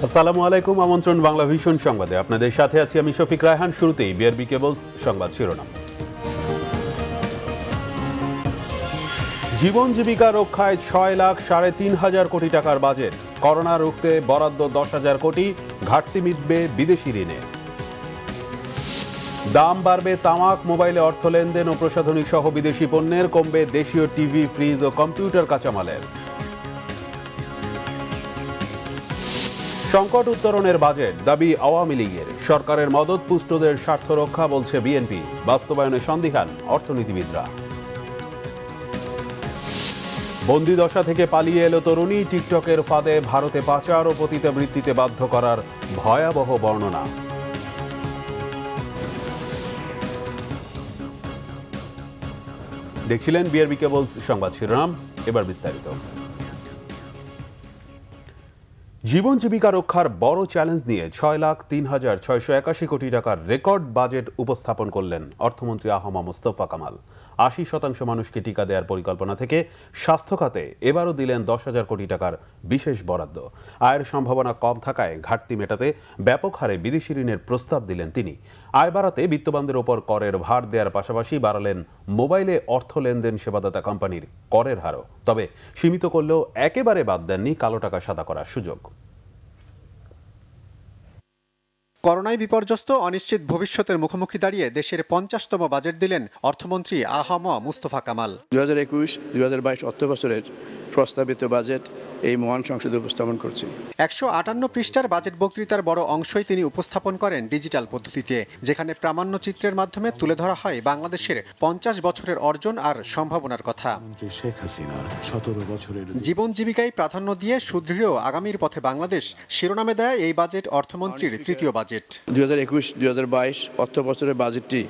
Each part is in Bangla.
আসসালামু আলাইকুম। আমন্ত্রণ বাংলা ভিশন সংবাদে আপনাদের সাথে আছি আমি শফিক রায়হান। শুরুতেই বিআরবি কেবলস সংবাদ শিরোনাম। জীবন জীবিকা রক্ষায় 6,03,000 কোটি টাকার বাজেট। করোনা রুখতে বরাদ্দ 10,000 কোটি, ঘাটতি মিটবে বিদেশি ঋণে। দাম বাড়বে তামাক, মোবাইলে অর্থ লেনদেন ও প্রসাধনী সহ বিদেশি পণ্যের, কমবে দেশীয় টিভি, ফ্রিজ ও কম্পিউটার কাঁচামালের। সংকট উত্তরণের বাজেট, দাবি আওয়ামী লীগের। সরকারের মদত পুষ্টদের স্বার্থ রক্ষা বলছে বিএনপি, বাস্তবায়নে সন্দিহান অর্থনীতিবিদরা। বন্দিদশা থেকে পালিয়ে এলো তরুণী, টিকটকের ফাঁদে ভারতে পাচার ও পতিতাবৃত্তিতে বাধ্য করার ভয়াবহ বর্ণনা। দেখছিলেন বিআরবি কেবলস সংবাদ শিরোনাম, এবার বিস্তারিত। জীবন জীবিকা রক্ষার বড় চ্যালেঞ্জ নিয়ে 6,03,681 কোটি টাকার রেকর্ড বাজেট উপস্থাপন করলেন অর্থমন্ত্রী আহম মোস্তফা কামাল। 80% মানুষকে টিকা দেওয়ার পরিকল্পনা থেকে স্বাস্থ্য খাতে এবারও দিলেন 10,000 কোটি টাকার বিশেষ বরাদ্দ। আয়ের সম্ভাবনা কম থাকায় ঘাটতি মেটাতে ব্যাপক হারে বিদেশি ঋণের প্রস্তাব দিলেন তিনি। আয় বাড়াতে বিত্তবানদের ওপর করের ভার দেওয়ার পাশাপাশি বাড়ালেন মোবাইলে অর্থ লেনদেন সেবাদাতা কোম্পানির করের হারও। তবে সীমিত করলেও একেবারে বাদ দেননি কালো টাকা সাদা করার সুযোগ। করোনায় বিপর্যস্ত অনিশ্চিত ভবিষ্যতের মুখোমুখি দাঁড়িয়ে দেশের 50তম বাজেট দিলেন অর্থমন্ত্রী আহম মোস্তফা কামাল। 2021-2022 অর্থ বছরের প্রস্তাবিত বাজেট এই মহান সংসদে উপস্থাপন করছি। 158 পৃষ্ঠার বাজেট বক্তৃতার বড় অংশই তিনি উপস্থাপন করেন ডিজিটাল পদ্ধতিতে, যেখানে প্রামাণ্য চিত্রের মাধ্যমে তুলে ধরা হয় বাংলাদেশের 50 বছরের অর্জন আর সম্ভাবনার কথা। শেখ হাসিনার 17 বছরের জীবন জীবিকায় প্রাধান্য দিয়ে সুদৃঢ় আগামীর পথে বাংলাদেশ শিরোনামে দেয় এই বাজেট অর্থমন্ত্রীর তৃতীয় বাজেট। 2021-2022 অর্থ বছরের বাজেটটি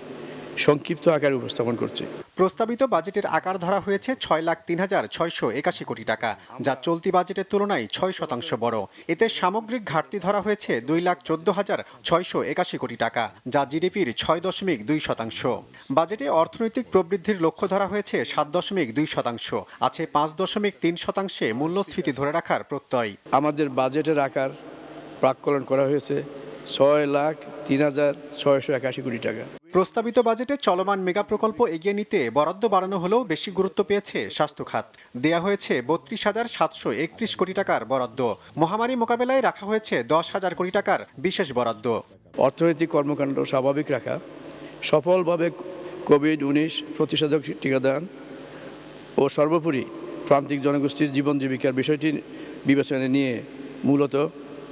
সংক্ষিপ্ত আকারে উপস্থাপন করছে। প্রস্তাবিত বাজেটের আকার ধরা হয়েছে 6,03,681 কোটি টাকা, যা চলতি বাজেটের তুলনায় 6% বড়। এতে সামগ্রিক ঘাটতি ধরা হয়েছে 2,14,681 কোটি টাকা, যা জিডিপির 6.2%। বাজেটে অর্থনৈতিক প্রবৃদ্ধির লক্ষ্য ধরা হয়েছে 7.2%। আছে 5.3% মূল্যস্ফীতি ধরে রাখার প্রত্যয়। আমাদের বাজেটের আকার প্রাক্কলন করা হয়েছে 6,03,681 কোটি টাকা। প্রস্তাবিত বাজেটে চলমান মেগা প্রকল্প এগিয়ে নিতে বরাদ্দ বাড়ানো হলেও বেশি গুরুত্ব পেয়েছে স্বাস্থ্য খাত। দেয়া হয়েছে 32,731 কোটি টাকার বরাদ্দ। মহামারী মোকাবেলায় রাখা হয়েছে 10,000 কোটি টাকার বিশেষ বরাদ্দ। অর্থনৈতিক কর্মকাণ্ড স্বাভাবিক রাখা, সফলভাবে কোভিড-19 প্রতিষেধক টিকাদান ও সর্বোপরি প্রান্তিক জনগোষ্ঠীর জীবন জীবিকার বিষয়টি বিবেচনায় নিয়ে মূলত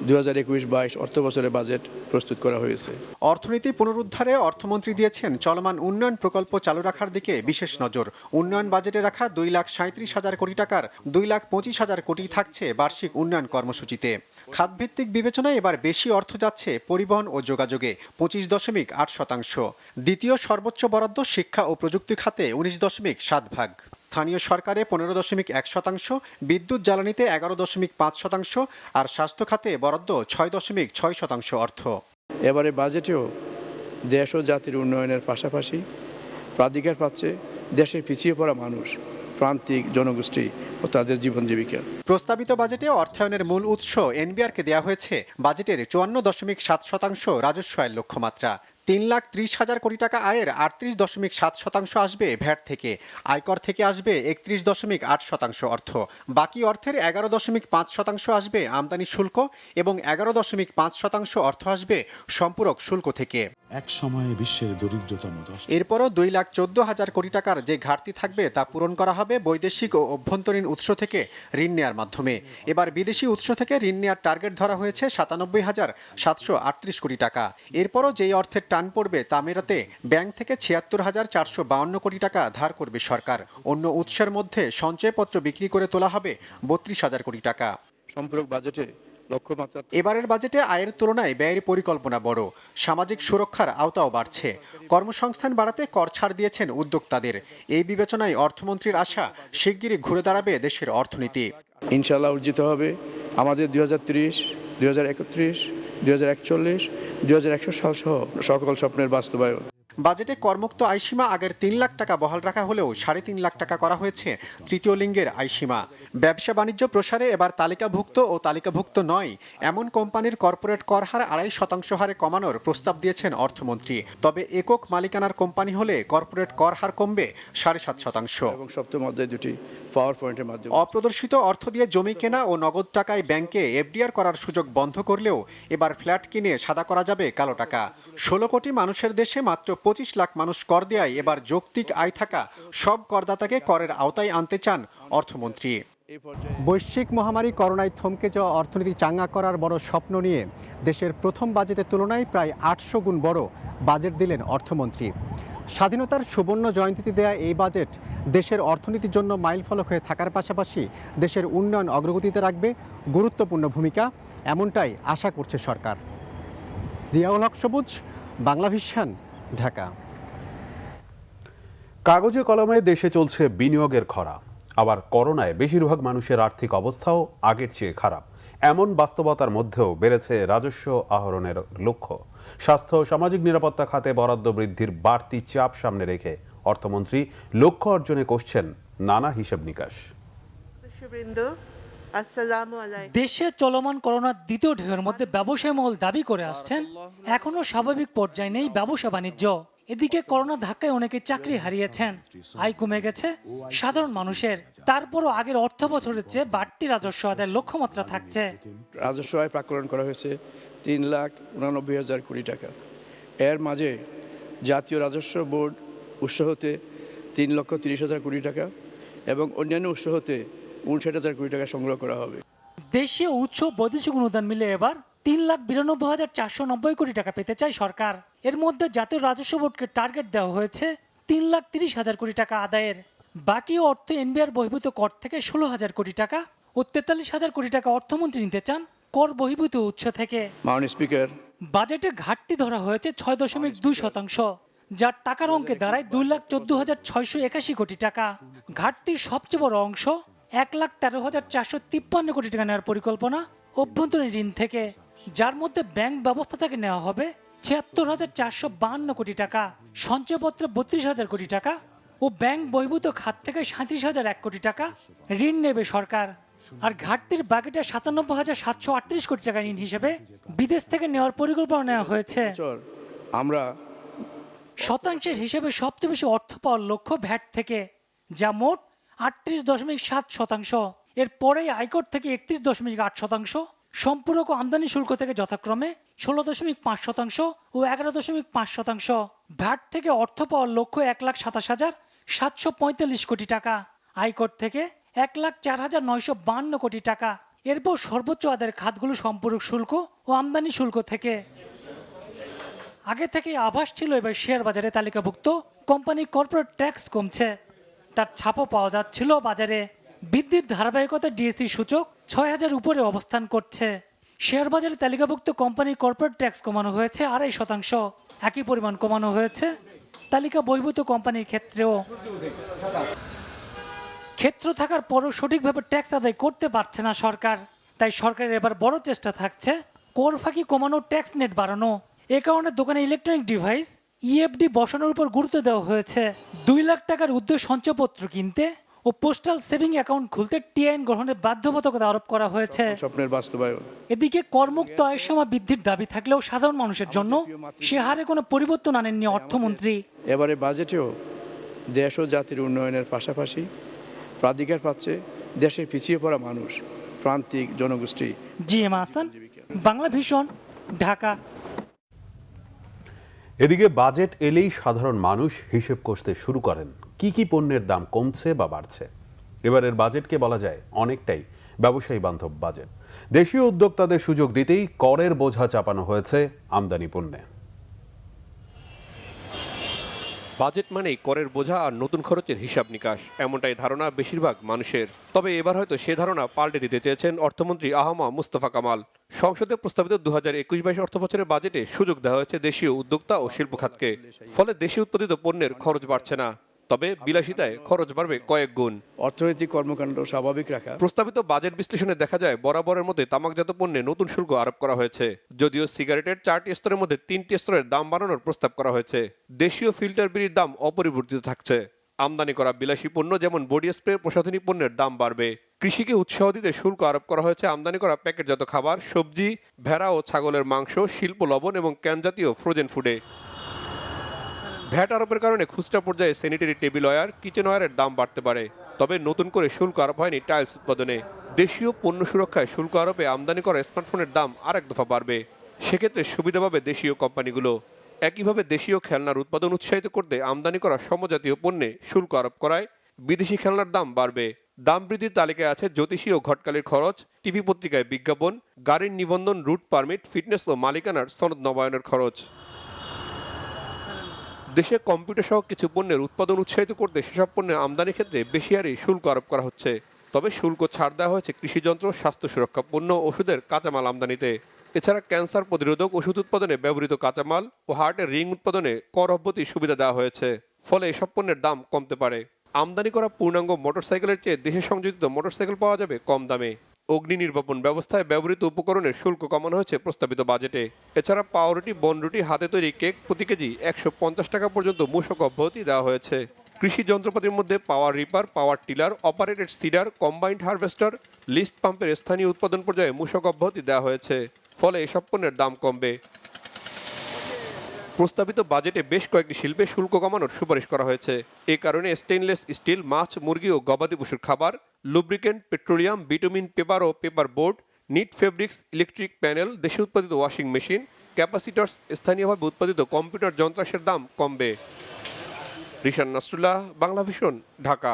2021-22 অর্থ বছরের বাজেট প্রস্তুত করা হয়েছে। অর্থনীতি পুনরুদ্ধারে অর্থমন্ত্রী দিয়েছেন চলমান উন্নয়ন প্রকল্প চালু রাখার দিকে বিশেষ নজর। উন্নয়ন বাজেটে রাখা 2,37,000 কোটি টাকার 2,25,000 কোটি থাকছে বার্ষিক উন্নয়ন কর্মসূচিতে। খাতভিত্তিক বিবেচনায় এবার বেশি অর্থ যাচ্ছে পরিবহন ও যোগাযোগে, 25.8%। দ্বিতীয় সর্বোচ্চ বরাদ্দ শিক্ষা ও প্রযুক্তি খাতে 19.7 স্থানীয় সরকারে 15.1%, বিদ্যুৎ জ্বালানিতে 11.5% আর স্বাস্থ্য খাতে বরাদ্দ 6.6% অর্থ। এবারে বাজেটেও দেশ ও জাতির উন্নয়নের পাশাপাশি প্রাধিকার পাচ্ছে দেশের পিছিয়ে পড়া মানুষ, প্রান্তিক জনগোষ্ঠী ও তাদের জীবন জীবিকা। প্রস্তাবিত বাজেটে অর্থায়নের মূল উৎস এনবিআরকে দেওয়া হয়েছে বাজেটের 54.7% রাজস্ব আয়ের লক্ষ্যমাত্রা। 3,30,000 কোটি টাকা আয়ের 38.7% আসবে ভ্যাট থেকে, আয়কর থেকে আসবে 31.8% অর্থ। বাকি অর্থের 11.5% আসবে আমদানি শুল্ক এবং 11.5% অর্থ আসবে সম্পূরক শুল্ক থেকে। এক সময়ে বিশ্বের দরিদ্রতম 10। এরপরও 2,14,000 কোটি টাকার যে ঘাটতি থাকবে তা পূরণ করা হবে বৈদেশিক ও অভ্যন্তরীণ উৎস থেকে ঋণ নেওয়ার মাধ্যমে। এবার বিদেশি উৎস থেকে ঋণ নেওয়ার টার্গেট ধরা হয়েছে 97,738 কোটি টাকা। এরপরও যেই অর্থের টান পড়বে তা মেটাতে ব্যাংক থেকে 76,452 কোটি টাকা ধার করবে সরকার। অন্য উৎসের মধ্যে সঞ্চয়পত্র বিক্রি করে তোলা হবে 32,000 কোটি টাকা। সম্পূরক বাজেটে লক্ষ্যমাত্রা। এবারের বাজেটে আয়ের তুলনায় ব্যয়ের পরিকল্পনা বড়। সামাজিক সুরক্ষার আওতাও বাড়ছে। কর্মসংস্থান বাড়াতে কর ছাড় দিয়েছেন উদ্যোক্তাদের। এই বিবেচনায় অর্থমন্ত্রীর আশা শিগগিরই ঘুরে দাঁড়াবে দেশের অর্থনীতি। ইনশাআল্লাহ অর্জিত হবে আমাদের 2030, 2031, 2041, 2100 সাল সহ সকল স্বপ্নের বাস্তবায়ন। বাজেটে করমুক্ত আয়সীমা আগের ৩ লাখ টাকা বহাল রাখা হলেও ৩.৫ লাখ টাকা করা হয়েছে তৃতীয় লিঙ্গের আয়সীমা। ব্যবসা বাণিজ্য প্রসারে এবার তালিকাভুক্ত ও তালিকাভুক্ত নয় এমন কোম্পানির কর্পোরেট কর হার ২.৫% হারে কমানোর প্রস্তাব দিয়েছেন অর্থমন্ত্রী। তবে একক মালিকানার কোম্পানি হলে কর্পোরেট কর হার কমবে ৭.৫%। এবং সপ্তম অধ্যায় দুটি পাওয়ার পয়েন্টের মাধ্যমে অপ্রদর্শিত অর্থ দিয়ে জমি কেনা ও নগদ টাকায় ব্যাংকে এফডিআর করার সুযোগ বন্ধ করলেও এবার ফ্ল্যাট কিনে সাদা করা যাবে কালো টাকা। ১৬ কোটি মানুষের দেশে মাত্র ২৫ লাখ মানুষ কর দেয়ায় এবার যৌক্তিক আয় থাকা সব করদাতাকে করের আওতায় আনতে চান অর্থমন্ত্রী। বৈশ্বিক মহামারী করোনায় থমকে যাওয়া অর্থনীতি চাঙ্গা করার বড় স্বপ্ন নিয়ে দেশের প্রথম বাজেটের তুলনায় প্রায় ৮০০ গুণ বড় বাজেট দিলেন অর্থমন্ত্রী। স্বাধীনতার সুবর্ণ জয়ন্তীতে দেয়া এই বাজেট দেশের অর্থনীতির জন্য মাইলফলক হয়ে থাকার পাশাপাশি দেশের উন্নয়ন অগ্রগতিতে রাখবে গুরুত্বপূর্ণ ভূমিকা, এমনটাই আশা করছে সরকার। জিয়াউল হক সবুজ, বাংলাভিশন, ঢাকা। কাগজে কলমে দেশে চলছে বিনিয়োগের খরা, আবার করোনায় বেশিরভাগ মানুষের আর্থিক অবস্থাও আগের চেয়ে খারাপ। এমন বাস্তবতার মধ্যেও বেড়েছে রাজস্ব আহরণের লক্ষ্য। স্বাস্থ্য ও সামাজিক নিরাপত্তা খাতে বরাদ্দ বৃদ্ধির বাড়তি চাপ সামনে রেখে অর্থমন্ত্রী লক্ষ্য অর্জনে কষছেন নানা হিসাব নিকাশ। দেশে চলমান করোনার দ্বিতীয় ঢেউয়ের মধ্যে ব্যবসায়ী মহল দাবি করে আসছেন এখনো স্বাভাবিক পর্যায়ে নেই ব্যবসা বাণিজ্য। এদিকে করোনা ধাক্কায় অনেকে চাকরি হারিয়েছেন, আয় কমে গেছে সাধারণ মানুষের। তারপরও আগের অর্থ বছরের চেয়ে বাড়তি রাজস্ব আদায়ের লক্ষ্যমাত্রা থাকছে। রাজস্ব আয় প্রাক্কলন করা হয়েছে ৩,89,০০০ কোটি টাকা। এর মাঝে জাতীয় রাজস্ব বোর্ড উৎস হতে ৩,৩০,০০০ কোটি টাকা এবং অন্যান্য উৎস হতে ৫৯,০০০ কোটি টাকা সংগ্রহ করা হবে। দেশীয় উৎস বৈদেশিক অনুদান মিলে এবার ৩,৯২,৪৯০ কোটি টাকা পেতে চায় সরকার। এর মধ্যে জাতীয় রাজস্ব বোর্ডকে টার্গেট দেওয়া হয়েছে ৩,৩০,০০০ কোটি টাকা আদায়ের। বাকি অর্থ এনবিআর বহির্ভূত কর থেকে ১৬,০০০ কোটি টাকা ও ৪৩,০০০ কোটি টাকা অর্থমন্ত্রী নিতে চান কর বহির্ভূত উৎস থেকে। মাননীয় স্পিকার, বাজেটে ঘাটতি ধরা হয়েছে ৬.২%, যার টাকার অঙ্কে দাঁড়ায় ২,১৪,৬৮১ কোটি টাকা। ঘাটতির সবচেয়ে বড় অংশ ১,১৩,৪৫৩ কোটি টাকা নেওয়ার পরিকল্পনা অভ্যন্তরীণ ঋণ থেকে, যার মধ্যে ব্যাংক ব্যবস্থা থেকে নেওয়া হবে ৭৬,৪৫২ কোটি টাকা, সঞ্চয়পত্রে ৩২,০০০ কোটি টাকা ও ব্যাংক বহির্ভূত খাত থেকে ৩৭,০০০ কোটি টাকা ঋণ নেবে সরকার। আর ঘাটতির বাকিটা ৯৭,৭৩৮ কোটি টাকা ঋণ হিসেবে বিদেশ থেকে নেওয়ার পরিকল্পনা নেওয়া হয়েছে। আমরা শতাংশের হিসেবে সবচেয়ে বেশি অর্থ পাওয়ার লক্ষ্য ভ্যাট থেকে, যা মোট ৩৮.৭%। এর পরেই আয়কর থেকে ৩১.৮%, সম্পূরক আমদানি শুল্ক থেকে যথাক্রমে ১৬.৫% ও ১১.৫%। ভ্যাট থেকে অর্থ পাওয়ার লক্ষ্য ১,২৭,৭৪৫ কোটি টাকা, আয়কর থেকে ১,০৪,৯৫২ কোটি টাকা। এরপর সর্বোচ্চ আদায়ের খাতগুলো সম্পূরক শুল্ক ও আমদানি শুল্ক থেকে। আগে থেকে আভাস ছিল এবার শেয়ার বাজারে তালিকাভুক্ত কোম্পানির কর্পোরেট ট্যাক্স কমছে, তার ছাপও পাওয়া যাচ্ছিল বাজারে। বৃদ্ধির ধারাবাহিকতা ডিএসসি সূচক ৬,০০০ উপরে অবস্থান করছে। শেয়ার বাজারে তালিকাভুক্ত কোম্পানির কর্পোরেট ট্যাক্স কমানো হয়েছে ২.৫%। একই পরিমাণ কমানো হয়েছে তালিকা বহির্ভূত কোম্পানির ক্ষেত্রেও। ক্ষেত্র থাকার পরও সঠিকভাবে ট্যাক্স আদায় করতে পারছে না সরকার। তাই সরকারের এবার বড় চেষ্টা থাকছে কর ফাঁকি কমানো, ট্যাক্স নেট বাড়ানো। এ কারণে দোকানে ইলেকট্রনিক ডিভাইস ইএফডি বসানোর উপর গুরুত্ব দেওয়া হয়েছে। ২ লাখ টাকার ঊর্ধ্বে সঞ্চয়পত্র কিনতে ও পোস্টাল সেভিং অ্যাকাউন্ট খুলতে টিআইএন গ্রহণের বাধ্যবাধকতা আরোপ করা হয়েছে। স্বপ্নের বাস্তবায়ন। এদিকে করমুক্ত আয়ের সীমা বৃদ্ধির দাবি থাকলেও সাধারণ মানুষের জন্য সে হারে কোনো পরিবর্তন আনেননি অর্থমন্ত্রী। এবারে বাজেটেও দেশ ও জাতির উন্নয়নের পাশাপাশি প্রাধিকার পাচ্ছে দেশের পিছিয়ে পড়া মানুষ, প্রান্তিক জনগোষ্ঠী। জিএম হাসান, বাংলাভিশন, ঢাকা। এদিকে বাজেট এলেই সাধারণ মানুষ হিসেব কষতে শুরু করেন কি কি পণ্যের দাম কমছে বা বাড়ছে। এবারের বাজেটকে বলা যায় অনেকটাই ব্যবসায়ী বান্ধব বাজেট। দেশীয় উদ্যোক্তাদের সুযোগ দিতেই করের বোঝা চাপানো হয়েছে আমদানি পণ্যে। বাজেট মানেই করের বোঝা আর নতুন খরচের হিসাব নিকাশ, এমনটাই ধারণা বেশিরভাগ মানুষের। তবে এবার হয়তো সে ধারণা পাল্টে দিতে চেয়েছেন অর্থমন্ত্রী আহমদ মুস্তফা কামাল। সংসদে প্রস্তাবিত ২০২১-২২ অর্থবছরের বাজেটে সুযোগ দেওয়া হয়েছে দেশীয় উদ্যোক্তা ও শিল্প খাতকে। ফলে দেশীয় উৎপাদিত পণ্যের খরচ বাড়ছে না। তবে বিলাসিতায় খরচ বাড়বে কয়েক গুণ। অর্থনৈতিক কর্মকাণ্ড স্বাভাবিক রাখা। প্রস্তাবিত বাজেট বিশ্লেষণে দেখা যায় বরাবরের মধ্যে তামাকজাত পণ্যে নতুন শুল্ক আরোপ করা হয়েছে। যদিও সিগারেটের 4টি স্তরের মধ্যে 3টি স্তরের দাম বাড়ানোর প্রস্তাব করা হয়েছে। দেশীয় ফিল্টার বিড়ির দাম অপরিবর্তিত থাকছে। আমদানি করা বিলাসী পণ্য যেমন বডি স্প্রে প্রসাধনী পণ্যের দাম বাড়বে। কৃষিকে উৎসাহ দিতে শুল্ক আরোপ করা হয়েছে আমদানি করা প্যাকেটজাত খাবার, সবজি, ভেড়া ও ছাগলের মাংস, শিল্প লবণ এবং ক্যানজাতীয় ফ্রোজেন ফুডে। ভ্যাট আরোপের কারণে খুচরা পর্যায়ে স্যানিটারি টেবিল ওয়্যার, কিচেন ওয়্যারের দাম বাড়তে পারে। তবে নতুন করে শুল্ক আরোপ হয়নি টাইলস উৎপাদনে। দেশীয় পণ্য সুরক্ষায় শুল্ক আরোপে আমদানি করা স্মার্টফোনের দাম আরেক দফা বাড়বে। সেক্ষেত্রে সুবিধা পাবে দেশীয় কোম্পানিগুলো। একইভাবে দেশীয় খেলনার উৎপাদন উৎসাহিত করতে আমদানি করা সমজাতীয় পণ্যে শুল্ক আরোপ করায় বিদেশি খেলনার দাম বাড়বে। দাম বৃদ্ধির তালিকায় আছে জ্যোতিষী ও ঘটকালির খরচ, টিভি পত্রিকায় বিজ্ঞাপন, গাড়ির নিবন্ধন, রুট পারমিট, ফিটনেস ও মালিকানার সনদ নবায়নের খরচ। দেশে কম্পিউটার সহ কিছু পণ্যের উৎপাদন উৎসাহিত করতে সেসব পণ্যের আমদানির ক্ষেত্রে বেশি হারে শুল্ক আরোপ করা হচ্ছে। তবে শুল্ক ছাড় দেওয়া হয়েছে কৃষিযন্ত্র, স্বাস্থ্য সুরক্ষা পণ্য, ওষুধের কাঁচামাল আমদানিতে। এছাড়া ক্যান্সার প্রতিরোধক ওষুধ উৎপাদনে ব্যবহৃত কাঁচামাল ও হার্টের রিং উৎপাদনে কর অব্যাহতির সুবিধা দেওয়া হয়েছে। ফলে এসব পণ্যের দাম কমতে পারে। আমদানি করা পূর্ণাঙ্গ মোটরসাইকেলের চেয়ে দেশে সংযোজিত মোটরসাইকেল পাওয়া যাবে কম দামে। অগ্নি নির্বাপন ব্যবস্থায় ব্যবহৃত উপকরণের শুল্ক কমানো হয়েছে প্রস্তাবিত বাজেটে। এছাড়া পাউরুটি, বনরুটি, হাতে তৈরি কেক প্রতি কেজি 150 টাকা পর্যন্ত মূসক অব্যাহতি দেওয়া হয়েছে। কৃষি যন্ত্রপাতির মধ্যে power reaper, power tiller, operated seeder, combined harvester, লিস্ট পাম্পের স্থানীয় উৎপাদন পর্যায়ে মূসক অব্যাহতি দেওয়া হয়েছে। ফলে এসব পণ্যের দাম কমবে। প্রস্তাবিত বাজেটে বেশ কয়েকটি শিল্পে শুল্ক কমানোর সুপারিশ করা হয়েছে। এ কারণে স্টেইনলেস স্টিল, মাছ, মুরগি ও গবাদি পশুর খাবার, লুব্রিকেন্ট, পেট্রোলিয়াম, বিটুমিন, পেপার ও paper board, knit fabrics, electric panel, দেশে উৎপাদিত ওয়াশিং মেশিন, ক্যাপাসিটার্স, স্থানীয়ভাবে উৎপাদিত কম্পিউটার যন্ত্রাংশের দাম কমবে। রিশান নাসরুল্লাহ, বাংলা ভিশন, ঢাকা।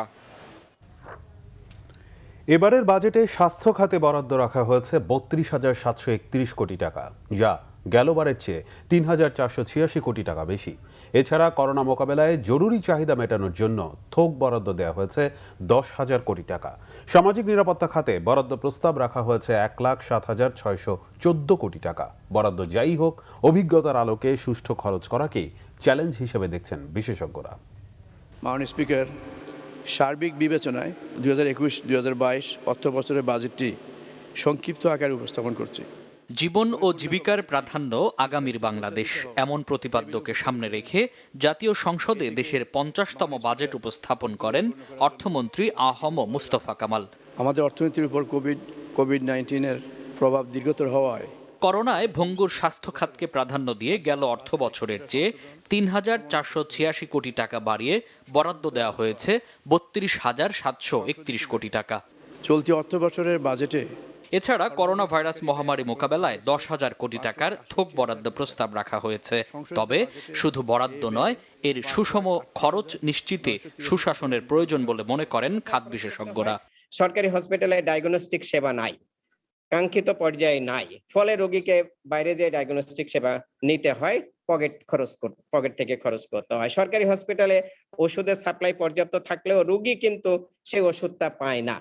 এবারের বাজেটে স্বাস্থ্য খাতে বরাদ্দ রাখা হয়েছে 32,731 কোটি টাকা, যা গেলবারের চেয়ে 3,486 কোটি টাকা বেশি। এছাড়া করোনা মোকাবেলায় জরুরি চাহিদা মেটানোর জন্য থোক বরাদ্দ দেওয়া হয়েছে 10,000 কোটি টাকা। সামাজিক নিরাপত্তা খাতে বরাদ্দ প্রস্তাব রাখা হয়েছে 1,07,614 কোটি টাকা। বরাদ্দ যাই হোক, অভিজ্ঞতার আলোকে সুষ্ঠু খরচ করাকেই চ্যালেঞ্জ হিসেবে দেখছেন বিশেষজ্ঞরা। মাননীয় স্পিকার, সার্বিক বিবেচনায় 2021-2022 অর্থ বছরের বাজেটটি সংক্ষিপ্ত আকারে উপস্থাপন করছি। জীবন ও জীবিকার প্রাধান্য আগামীর বাংলাদেশ, এমন প্রতিপাদ্যকে সামনে রেখে জাতীয় সংসদে দেশের 50তম বাজেট উপস্থাপন করেন অর্থমন্ত্রী আ.হ.ম মুস্তফা কামাল। আমাদের অর্থনীতির উপর কোভিড-19-এর প্রভাব দীর্ঘতর হওয়ায় করোনায় ভঙ্গুর স্বাস্থ্য খাতকে প্রাধান্য দিয়ে গেল অর্থ বছরের চেয়ে 3,486 কোটি টাকা বাড়িয়ে বরাদ্দ দেওয়া হয়েছে 32,731 কোটি টাকা। চলতি অর্থ বছরের বাজেটে এছাড়া করোনা ভাইরাস মহামারী মোকাবেলায় 10,000 কোটি টাকার থোক বরাদ্দ প্রস্তাব রাখা হয়েছে। তবে শুধু বরাদ্দ নয়, এর সুষম খরচ নিশ্চিতে সুশাসনের প্রয়োজন বলে মনে করেন খাত বিশেষজ্ঞরা। সরকারি হসপিটালে ডায়াগনস্টিক সেবা নাই, কাঙ্ক্ষিত পর্যায়ে নাই, ফলে রোগীকে বাইরে যে ডায়াগনস্টিক সেবা নিতে হয়, পকেট থেকে খরচ করতে হয়। সরকারি হসপিটালে ওষুধের সাপ্লাই পর্যাপ্ত থাকলেও রোগী কিন্তু সেই ওষুধটা পায় না।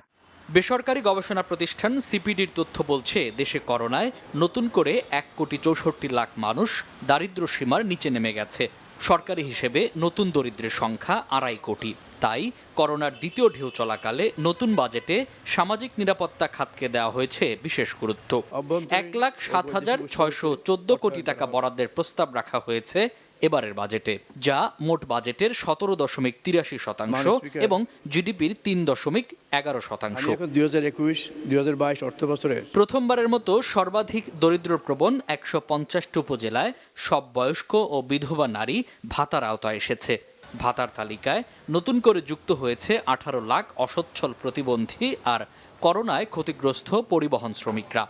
বেসরকারি গবেষণা প্রতিষ্ঠান সিপিডির তথ্য বলছে, দেশে করোনায় নতুন করে 1,64,00,000 মানুষ দারিদ্র্য সীমার নিচে নেমে গেছে। সরকারি হিসেবে নতুন দরিদ্রের সংখ্যা 2.5 কোটি। তাই করোনার দ্বিতীয় ঢেউ চলাকালে নতুন বাজেটে সামাজিক নিরাপত্তা খাতকে দেওয়া হয়েছে বিশেষ গুরুত্ব। 1,07,614 কোটি টাকা বরাদ্দের প্রস্তাব রাখা হয়েছে এবারের বাজেটে, যা মোট বাজেটের 17.83% এবং জিডিপির 3.11%। 2021-2022 অর্থ বছরের প্রথমবারের মতো সর্বাধিক দরিদ্রপ্রবণ 150টি উপজেলায় সব বয়স্ক ও বিধবা নারী ভাতার আওতায় এসেছে। ভাতার তালিকায় নতুন করে যুক্ত হয়েছে 18 লাখ অসচ্ছল প্রতিবন্ধী আর করোনায় ক্ষতিগ্রস্ত পরিবহন শ্রমিকরা।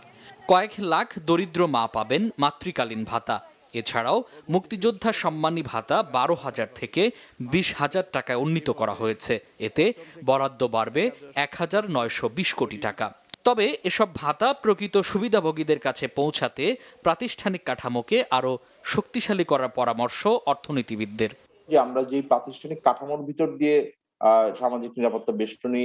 কয়েক লাখ দরিদ্র মা পাবেন মাতৃকালীন ভাতা। এছাড়াও মুক্তিযোদ্ধা সম্মানী ভাতা 12,000 থেকে 20,000 টাকায় উন্নীত করা হয়েছে। এতে বরাদ্দ বাড়বে 1,920 কোটি টাকা। তবে এসব ভাতা প্রকৃত সুবিধাভোগীদের কাছে পৌঁছাতে প্রাতিষ্ঠানিক কাঠামোকে আরও শক্তিশালী করার পরামর্শ অর্থনীতিবিদদের। যে আমরা যে প্রাতিষ্ঠানিক কাঠামোর ভিতর দিয়ে সামাজিক নিরাপত্তা বেষ্টনী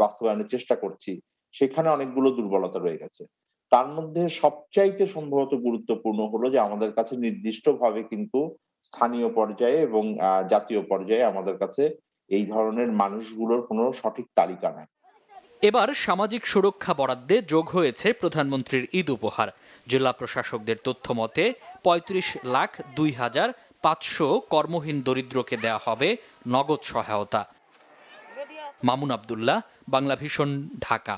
বাস্তবায়নের চেষ্টা করছি, সেখানে অনেকগুলো দুর্বলতা রয়ে গেছে। তার মধ্যে সবচাইতে সম্ভবত গুরুত্বপূর্ণ হলো যে আমাদের কাছে নির্দিষ্টভাবে কিন্তু স্থানীয় পর্যায়ে এবং জাতীয় পর্যায়ে আমাদের কাছে এই ধরনের মানুষগুলোর কোনো সঠিক তালিকা নাই। এবার সামাজিক সুরক্ষা বরাদ্দে যোগ হয়েছে প্রধানমন্ত্রীর ঈদ উপহার। জেলা প্রশাসকদের তথ্য মতে ৩৫,০২,৫০০ কর্মহীন দরিদ্রকে দেয়া হবে নগদ সহায়তা। মামুন আব্দুল্লাহ, বাংলা ভিশন, ঢাকা।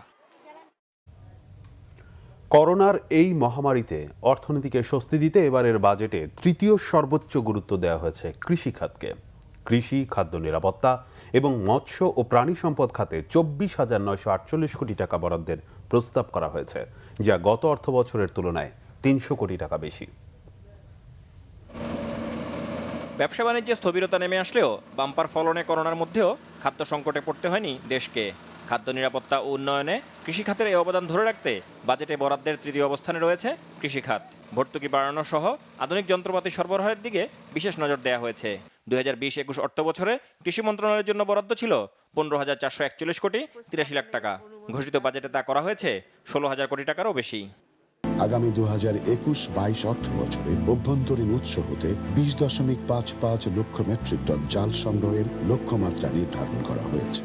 করোনার এই মহামারীতে অর্থনীতিকে স্বস্তি দিতে এবারের বাজেটে তৃতীয় সর্বোচ্চ গুরুত্ব দেওয়া হয়েছে কৃষি খাতকে। কৃষি, খাদ্য নিরাপত্তা এবং মৎস্য ও প্রাণী সম্পদ খাতে ২৪,৯৪৮ কোটি টাকা বরাদ্দের প্রস্তাব করা হয়েছে, যা গত অর্থ বছরের তুলনায় ৩০০ কোটি টাকা বেশি। ব্যবসা বাণিজ্যে স্থবিরতা নেমে আসলেও বাম্পার ফলনে করোনার মধ্যেও খাদ্য সংকটে পড়তে হয়নি দেশকে। খাদ্য নিরাপত্তা ও উন্নয়নে কৃষি খাতের এই অবদান ধরে রাখতে বাজেটে বরাদ্দের তৃতীয় অবস্থানে রয়েছে কৃষি খাত। ভর্তুকি বাড়ানো সহ আধুনিক যন্ত্রপাতি সরবরাহের দিকে বিশেষ নজর দেওয়া হয়েছে। ২০২০-২১ অর্থ বছরে কৃষি মন্ত্রণালয়ের জন্য বরাদ্দ ছিল ১৫,৪৪১ কোটি ৮৩ লাখ টাকা। ঘোষিত বাজেটে তা করা হয়েছে ১৬,০০০ কোটি টাকারও বেশি। আগামী 2021-22 অর্থ বছরে অভ্যন্তরীণ উৎস হতে 20.55 লক্ষ মেট্রিক টন চাল সংগ্রহের লক্ষ্যমাত্রা নির্ধারণ করা হয়েছে।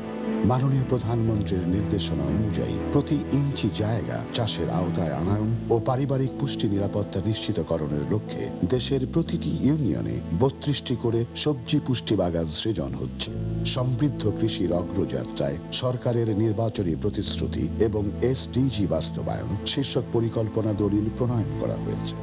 মাননীয় প্রধানমন্ত্রীর নির্দেশনা অনুযায়ী প্রতি ইঞ্চি জায়গা চাষের আওতায় আনায়ন ও পারিবারিক পুষ্টি নিরাপত্তা নিশ্চিতকরণের লক্ষ্যে দেশের প্রতিটি ইউনিয়নে 32টি করে সবজি পুষ্টি বাগান সৃজন হচ্ছে। সমৃদ্ধ কৃষির অগ্রযাত্রায় সরকারের নির্বাচনী প্রতিশ্রুতি এবং এসডিজি বাস্তবায়ন শীর্ষক পরিকল্পনা দলিল প্রণয়ন করা হয়েছে।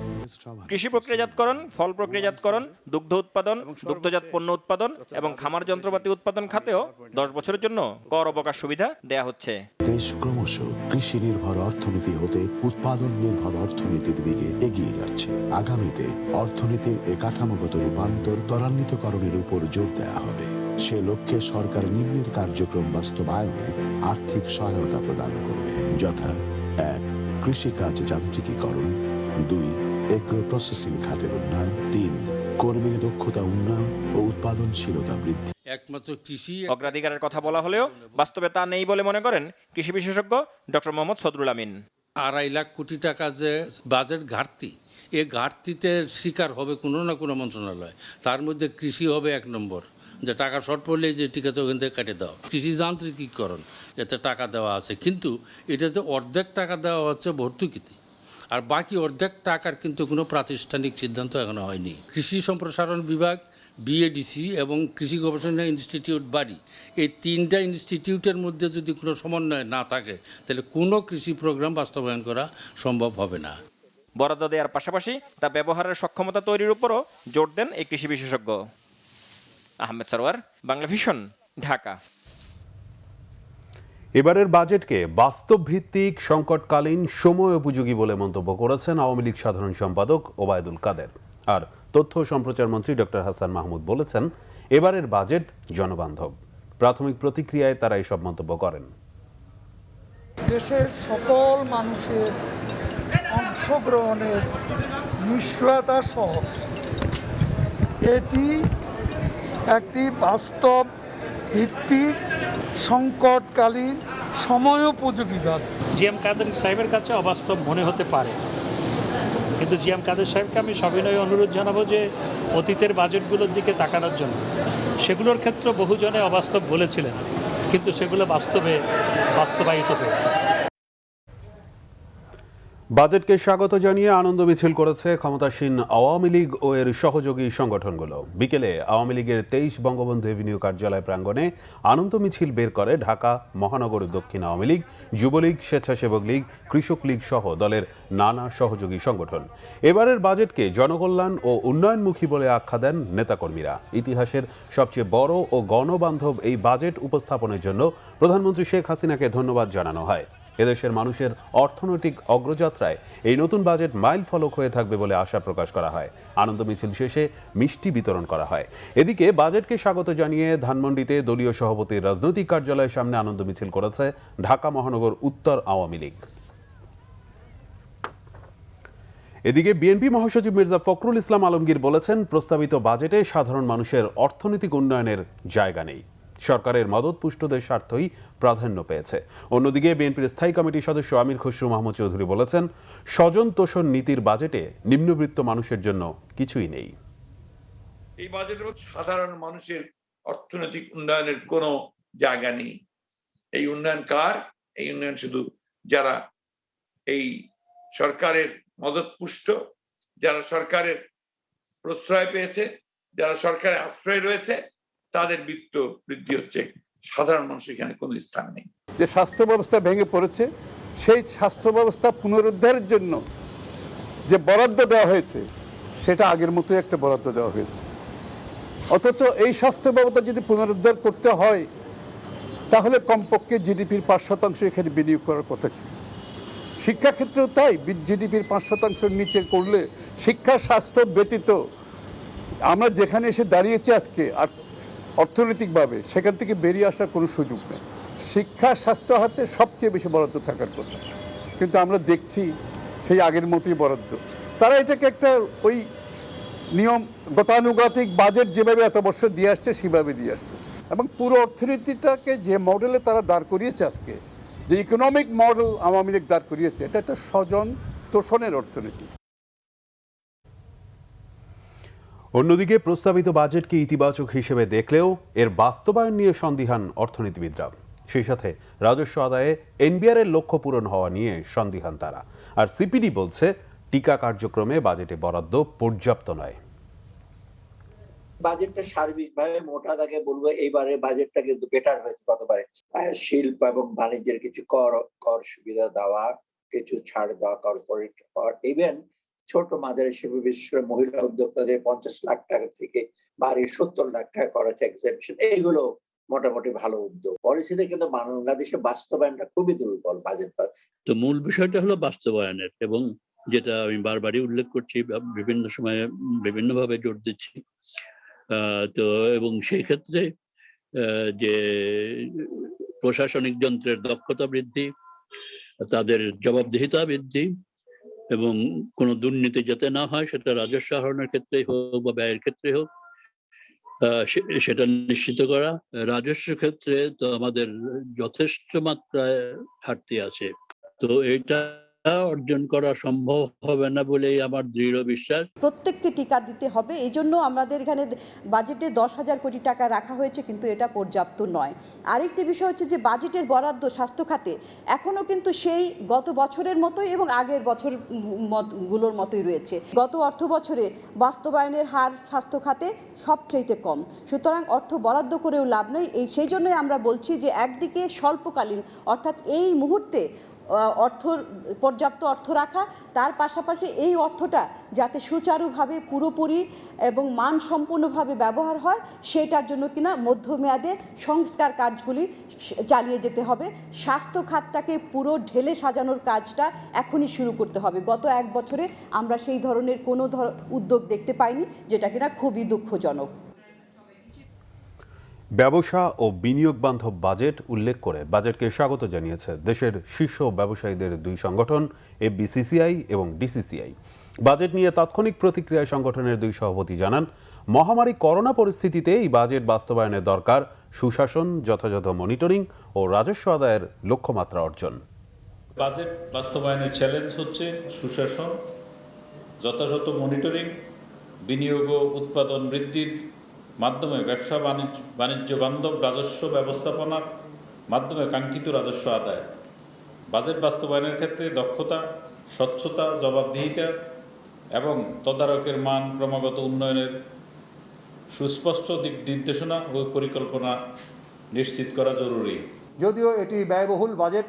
কৃষি প্রক্রিয়াজাতকরণ, ফল প্রক্রিয়াজাতকরণ, দুগ্ধ উৎপাদন, দুগ্ধজাত পণ্য উৎপাদন এবং খামার যন্ত্রপাতি উৎপাদন খাতেও 10 বছরের জন্য কর অবকাশ সুবিধা দেয়া হচ্ছে। দেশ ক্রমশ কৃষি নির্ভর অর্থনীতি হতে উৎপাদন নির্ভর অর্থনীতির দিকে এগিয়ে যাচ্ছে। আগামীতে অর্থনীতির কাঠামোগত রূপান্তর ত্বরান্বিতকরণের উপর জোর দেওয়া হবে। সে লক্ষ্যে সরকার নিম্নের কার্যক্রম বাস্তবায়নে আর্থিক সহায়তা প্রদান করবে, যথা 1. কৃষিকাজ যান্ত্রিকীকরণ, 2. এগ্রো প্রসেসিং খাতের উন্নয়ন, 3. কর্মীর দক্ষতা উন্নয়ন ও উৎপাদনশীলতা বৃদ্ধি। একমাত্র কৃষি অগ্রাধিকারের কথা বলা হলেও বাস্তবে তা নেই বলে মনে করেন কৃষি বিশেষজ্ঞ ডক্টর মোহাম্মদ সদরুল আমিন। 2.5 লাখ কোটি টাকা যে বাজেট ঘাটতি, এই ঘাটতিতে শিকার হবে কোনো না কোনো মন্ত্রণালয়। তার মধ্যে কৃষি হবে 1 নম্বর, যে টাকা শর্ট পড়লে যে ঠিক আছে ওখান থেকে কেটে দেওয়া। কৃষি যান্ত্রিকীকরণ, এতে টাকা দেওয়া আছে, কিন্তু এটাতে অর্ধেক টাকা দেওয়া হচ্ছে ভর্তুকিতে, আর বাকি অর্ধেক টাকার কিন্তু কোনো প্রাতিষ্ঠানিক সিদ্ধান্ত এখনো হয়নি। কৃষি সম্প্রসারণ বিভাগ, বিএডিসি এবং কৃষি গবেষণা ইনস্টিটিউট বাড়ি, এই 3টা ইনস্টিটিউটের মধ্যে যদি কোনো সমন্বয় না থাকে তাহলে কোনো কৃষি প্রোগ্রাম বাস্তবায়ন করা সম্ভব হবে না। বরাদ্দ দেওয়ার পাশাপাশি তা ব্যবহারের সক্ষমতা তৈরির উপরও জোর দেন এই কৃষি বিশেষজ্ঞ। আহমেদ সরওয়ার, বাংলা ভিশন, ঢাকা। এবারের বাজেটকে বাস্তব ভিত্তিক, সংকটকালীন, সময় উপযোগী বলে মন্তব্য করেছেন আওয়ামী লীগ সাধারণ সম্পাদক ওবায়দুল কাদের। আর তথ্য ও সম্প্রচার মন্ত্রী ডক্টর হাসান মাহমুদ বলেছেন, এবারের বাজেট জনবান্ধব। প্রাথমিক প্রতিক্রিয়ায় তারা এসব মন্তব্য করেন। দেশের সকল মানুষের অংশগ্রহণের নিশ্চয়তা সহ এটি একটি বাস্তব ভিত্তিক, সংকটকালীন, সময়োপযোগী বাজেট। জিএম কাদের সাহেবের কাছে অবাস্তব মনে হতে পারে, কিন্তু জিএম কাদের সাহেবকে আমি সবিনয়ে অনুরোধ জানাবো যে অতীতের বাজেটগুলোর দিকে তাকানোর জন্য। সেগুলোর ক্ষেত্রে বহুজনে অবাস্তব বলেছিলেন, কিন্তু সেগুলো বাস্তবায়িত হয়েছে। বাজেটকে স্বাগত জানিয়ে আনন্দ মিছিল করেছে ক্ষমতাসীন আওয়ামী লীগ ও এর সহযোগী সংগঠনগুলো। বিকেলে আওয়ামী লীগের 23 বঙ্গবন্ধু এভিনিউ কার্যালয় প্রাঙ্গণে আনন্দ মিছিল বের করে ঢাকা মহানগর দক্ষিণ আওয়ামী লীগ, যুবলীগ, স্বেচ্ছাসেবক লীগ, কৃষক লীগ সহ দলের নানা সহযোগী সংগঠন। এবারের বাজেটকে জনকল্যাণ ও উন্নয়নমুখী বলে আখ্যা দেন নেতাকর্মীরা। ইতিহাসের সবচেয়ে বড় ও গণবান্ধব এই বাজেট উপস্থাপনের জন্য প্রধানমন্ত্রী শেখ হাসিনাকে ধন্যবাদ জানানো হয়। এদেশের মানুষের অর্থনৈতিক অগ্রযাত্রায় এই নতুন বাজেট মাইল ফলক হয়ে থাকবে বলে আশা প্রকাশ করা হয়। আনন্দ মিছিল শেষে মিষ্টি বিতরণ করা হয়। এদিকে বাজেটকে স্বাগত জানিয়ে ধানমন্ডিতে দলীয় সভাপতির রাজনৈতিক কার্যালয়ের সামনে আনন্দ মিছিল করেছে ঢাকা মহানগর উত্তর আওয়ামী লীগ। এদিকে বিএনপি মহাসচিব মির্জা ফখরুল ইসলাম আলমগীর বলেছেন, প্রস্তাবিত বাজেটে সাধারণ মানুষের অর্থনৈতিক উন্নয়নের জায়গা নেই। সরকারের মদতপুষ্টদের স্বার্থই প্রাধান্য পেয়েছে। অন্যদিকে বিএনপির স্থায়ী কমিটির সদস্য আমির খসরু মাহমুদ চৌধুরী বলেছেন, স্বজন তোষণ নীতির বাজেটে নিম্নবিত্ত মানুষের জন্য কিছুই নেই। এই বাজেটের মধ্যে সাধারণ মানুষের অর্থনৈতিক উন্নয়নের কোনো জায়গা নেই। এই উন্নয়ন কার? এই উন্নয়ন শুধু যারা এই সরকারের মদতপুষ্ট, যারা সরকারের প্রশ্রয় পেয়েছে, যারা সরকারের আশ্রয় রয়েছে, তাদের বিত্ত বৃদ্ধি হচ্ছে। সাধারণ মানুষের এখানে কোনো স্থান নেই। যে স্বাস্থ্য ব্যবস্থা ভেঙে পড়েছে, সেই স্বাস্থ্য ব্যবস্থা পুনরুদ্ধারের জন্য যে বরাদ্দ দেওয়া হয়েছে সেটা আগের মতোই একটা বরাদ্দ দেওয়া হয়েছে। অথচ এই স্বাস্থ্য ব্যবস্থা যদি পুনরুদ্ধার করতে হয় তাহলে কমপক্ষে জিডিপির 5% এখানে বিনিয়োগ করার কথা ছিল। শিক্ষাক্ষেত্রেও তাই, জিডিপির 5% নিচে করলে শিক্ষা স্বাস্থ্য ব্যতীত আমরা যেখানে এসে দাঁড়িয়েছি আজকে আর অর্থনৈতিকভাবে সেখান থেকে বেরিয়ে আসার কোনো সুযোগ নেই। শিক্ষা স্বাস্থ্য হাতে সবচেয়ে বেশি বরাদ্দ থাকার কথা, কিন্তু আমরা দেখছি সেই আগের মতোই বরাদ্দ। তারা এটাকে একটা ওই নিয়ম গতানুগতিক বাজেট যেভাবে এত বছর দিয়ে আসছে সেভাবে দিয়ে আসছে, এবং পুরো অর্থনীতিটাকে যে মডেলে তারা দাঁড় করিয়েছে আজকে, যে ইকোনমিক মডেল আওয়ামী লীগ দাঁড় করিয়েছে, এটা একটা স্বজন তোষণের অর্থনীতি। অন্যদিকে প্রস্তাবিত বাজেটকে ইতিবাচক হিসেবে দেখলেও এর বাস্তবায়ন নিয়ে সন্দিহান অর্থনীতিবিদরা। সেই সাথে রাজস্ব আদায়ে এনবিআর এর লক্ষ্য পূরণ হওয়া নিয়ে সন্দিহান তারা। আর সিপিডি বলছে টিকা কার্যক্রমে বাজেটে বরাদ্দ পর্যাপ্ত নয়। বাজেটটা সার্বিকভাবে মোটা দাগে বলবো এইবারে বাজেটটা কিন্তু বেটার হয়েছে গতবারের। শিল্প এবং বাণিজ্যের কিছু কর সুবিধা দেওয়া, কিছু ছাড় দেওয়া, কর্পোরেট কর, ইভেন ছোট মাঝারি শিল্প বিশেষ করে মহিলা উদ্যোক্তাদের 50 লাখ টাকা থেকে বাড়িয়ে 70 লাখ টাকা করেছে এক্সেপশন। এইগুলো মোটামুটি ভালো উদ্যোগ। পলিসিতে কিন্তু বাংলাদেশে বাস্তবায়নটা খুবই দুর্বল বাজেট। তো মূল বিষয়টা হলো বাস্তবায়নের, এবং যেটা আমি বারবারই উল্লেখ করছি, বিভিন্ন সময়ে বিভিন্নভাবে জোর দিচ্ছি। তো এবং সেই ক্ষেত্রে যে প্রশাসনিক যন্ত্রের দক্ষতা বৃদ্ধি, তাদের জবাবদিহিতা বৃদ্ধি, এবং কোনো দুর্নীতি যাতে না হয় সেটা রাজস্ব আহরণের ক্ষেত্রেই হোক বা ব্যয়ের ক্ষেত্রে হোক, সেটা নিশ্চিত করা। রাজস্ব ক্ষেত্রে তো আমাদের যথেষ্ট মাত্রায় ঘাটতি আছে, তো এটা অর্জন করা সম্ভব হবে না বলেই আমার দৃঢ় বিশ্বাস। প্রত্যেককে টিকা দিতে হবে, এই জন্য আমাদের এখানে বাজেটে 10,000 কোটি টাকা রাখা হয়েছে, কিন্তু এটা পর্যাপ্ত নয়। আরেকটি বিষয় হচ্ছে যে বাজেটের বরাদ্দ স্বাস্থ্য খাতে এখনও কিন্তু সেই গত বছরের মতোই এবং আগের বছরগুলোর মতোই রয়েছে। গত অর্থ বছরে বাস্তবায়নের হার স্বাস্থ্য খাতে সবচাইতে কম, সুতরাং অর্থ বরাদ্দ করেও লাভ নেই। সেই জন্যই আমরা বলছি যে একদিকে স্বল্পকালীন অর্থাৎ এই মুহূর্তে পর্যাপ্ত অর্থ রাখা, তার পাশাপাশি এই অর্থটা যাতে সুচারুভাবে পুরোপুরি এবং মানসম্পন্নভাবে ব্যবহার হয় সেটার জন্য কিনা মধ্যমেয়াদে সংস্কার কাজগুলি চালিয়ে যেতে হবে। স্বাস্থ্য খাতটাকে পুরো ঢেলে সাজানোর কাজটা এখনই শুরু করতে হবে। গত 1 বছরে আমরা সেই ধরনের কোনো উদ্যোগ দেখতে পাইনি, যেটা কিনা খুবই দুঃখজনক। ব্যবসা ও বিনিয়োগ বান্ধব বাজেট উল্লেখ করে বাজেটকে স্বাগত জানিয়েছে দেশের শীর্ষ ব্যবসায়ীদের 2 সংগঠন এফবিসিসিআই এবং ডিসিসিআই। বাজেট নিয়ে তাৎক্ষণিক প্রতিক্রিয়ায় সংগঠনের 2 সভাপতি জানান, মহামারী করোনা পরিস্থিতিতে এই বাজেট বাস্তবায়নের দরকার সুশাসন, যথাযথ মনিটরিং ও রাজস্ব আদায়ের লক্ষ্যমাত্রা অর্জন। বাজেট বাস্তবায়নের চ্যালেঞ্জ হচ্ছে সুশাসন, যথাযথ মনিটরিং, বিনিয়োগ ও উৎপাদন বৃদ্ধির মাধ্যমে ব্যবসা বাণিজ্য বান্ধব রাজস্ব ব্যবস্থাপনার মাধ্যমে কাঙ্ক্ষিত রাজস্ব আদায়। বাজেট বাস্তবায়নের ক্ষেত্রে দক্ষতা, স্বচ্ছতা, জবাবদিহিতা এবং তদারকের মান ক্রমাগত উন্নয়নের সুস্পষ্ট দিক নির্দেশনা ও পরিকল্পনা নিশ্চিত করা জরুরি। যদিও এটি ব্যয়বহুল বাজেট,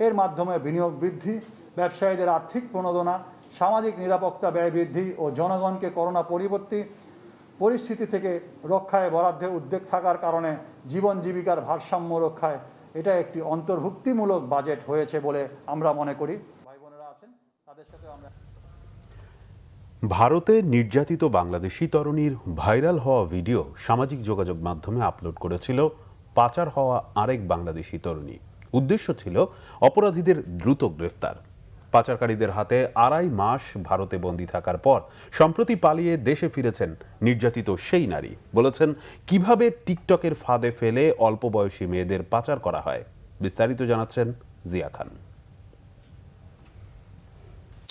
এর মাধ্যমে বিনিয়োগ বৃদ্ধি, ব্যবসায়ীদের আর্থিক প্রণোদনা, সামাজিক নিরাপত্তা ব্যয় বৃদ্ধি ও জনগণকে করোনা পরবর্তী পরিস্থিতি থেকে রক্ষায় বরাদ্দে উদ্যোগ থাকার কারণে জীবন জীবিকার ভারসাম্য রক্ষায় এটা একটি অন্তর্ভুক্তিমূলক বাজেট হয়েছে বলে আমরা মনে করি। ভাই বোনেরা আছেন, তাদের সাথে আমরা ভারতে নির্যাতিত বাংলাদেশি তরুণীর ভাইরাল হওয়া ভিডিও সামাজিক যোগাযোগ মাধ্যমে আপলোড করেছিল পাচার হওয়া আরেক বাংলাদেশি তরুণী। উদ্দেশ্য ছিল অপরাধীদের দ্রুত গ্রেফতার। পাচারকারীদের হাতে 2.5 মাস ভারতে বন্দী থাকার পর সম্প্রতি পালিয়ে দেশে ফিরেছেন নির্যাতিত সেই নারী। বলেছেন কিভাবে টিকটকের ফাঁদে ফেলে অল্প বয়সী মেয়েদের পাচার করা হয়। বিস্তারিত জানাচ্ছেন জিয়া খান।